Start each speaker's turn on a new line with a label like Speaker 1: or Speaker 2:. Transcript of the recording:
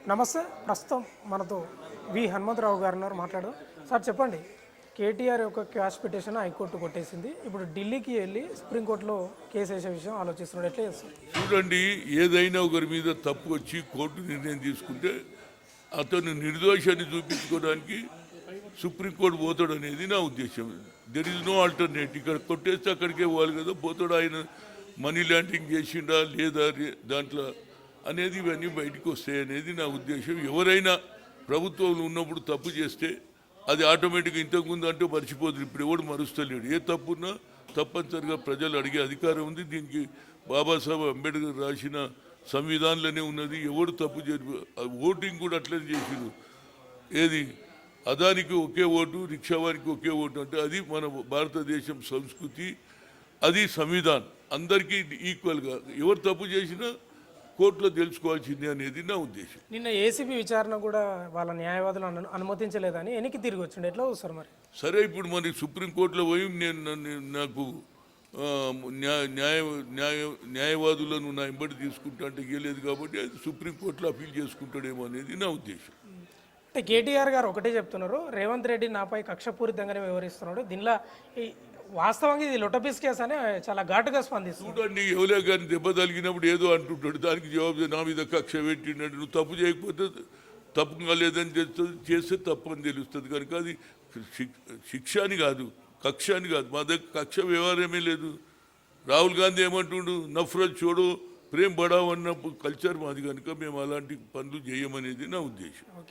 Speaker 1: నమస్తే. ప్రస్తుతం మనతో వి హనుమంతరావు గారు ఉన్నారు. మాట్లాడు సార్. చెప్పండి, కేటీఆర్ యొక్క క్యాష్ పిటిషన్ హైకోర్టు కొట్టేసింది. ఇప్పుడు ఢిల్లీకి వెళ్ళి సుప్రీంకోర్టులో కేసు వేసే విషయం ఆలోచిస్తున్నాడు. ఎట్లా చేస్తారు?
Speaker 2: చూడండి, ఏదైనా ఒకరి మీద తప్పు వచ్చి కోర్టు నిర్ణయం తీసుకుంటే అతను నిర్దోషాన్ని చూపించుకోవడానికి సుప్రీంకోర్టు పోతాడు అనేది నా ఉద్దేశం. There is no alternate. ఇక్కడ కొట్టేస్తే అక్కడికే పోవాలి కదా. పోతాడు, ఆయన మనీ లాండరింగ్ చేసిండా లేదా దాంట్లో అనేది ఇవన్నీ బయటకు వస్తాయి అనేది నా ఉద్దేశం. ఎవరైనా ప్రభుత్వంలో ఉన్నప్పుడు తప్పు చేస్తే అది ఆటోమేటిక్గా ఇంతకుముందు అంటే మర్చిపోతుంది. ఇప్పుడు ఎవడు మరుస్తలేడు. ఏ తప్పున్నా తప్పనిసరిగా ప్రజలు అడిగే అధికారం ఉంది. దీనికి బాబాసాహెబ్ అంబేద్కర్ రాసిన సంవిధానంలోనే ఉన్నది. ఎవడు తప్పు ఓటింగ్ కూడా అట్లనే చేసిండు. ఏది అదానికి ఒకే ఓటు, రిక్షావానికి ఒకే ఓటు అంటే అది మన భారతదేశం సంస్కృతి, అది సంవిధానం. అందరికీ ఈక్వల్గా ఎవరు తప్పు చేసినా కోర్టులో తెలుసుకోవాల్సింది అనేది నా ఉద్దేశం.
Speaker 1: నిన్న ఏసీబీ విచారణ కూడా వాళ్ళ న్యాయవాదులు అనుమతించలేదని వెనక్కి తిరిగి వచ్చిండు. ఎట్లా చూస్తారు మరి?
Speaker 2: సరే, ఇప్పుడు మరి సుప్రీంకోర్టులో పోయి నాకు న్యాయవాదులను నా ఇంబడి తీసుకుంటా అంటే ఇవ్వలేదు కాబట్టి అది సుప్రీంకోర్టులో అప్పీల్ చేసుకుంటాడేమో అనేది నా ఉద్దేశం.
Speaker 1: అంటే కేటీఆర్ గారు ఒకటే చెప్తున్నారు, రేవంత్ రెడ్డి నాపై కక్షపూరితంగానే వ్యవహరిస్తున్నాడు. దీనిలో వాస్తవంగా ఇది లొటపీస్ కేసు అని చాలా ఘాటుగా స్పందిస్తుంది.
Speaker 2: చూడండి, ఎవరే కానీ దెబ్బ తగిలినప్పుడు ఏదో అంటుంటాడు, దానికి జవాబు నా మీద కక్ష పెట్టినట్టు. నువ్వు తప్పు చేయకపోతే తప్పు కాలేదని చేస్తే తప్పు అని తెలుస్తుంది. కనుక అది శిక్ష అని కాదు, కక్ష అని కాదు. మా దగ్గర కక్ష వ్యవహారమే లేదు. రాహుల్ గాంధీ ఏమంటుండు, నఫరత్ చూడు ప్రేమ్ బడావ్ అన్న కల్చర్ మాది. కనుక మేము అలాంటి పనులు చేయమనేది నా ఉద్దేశం.
Speaker 1: ఓకే.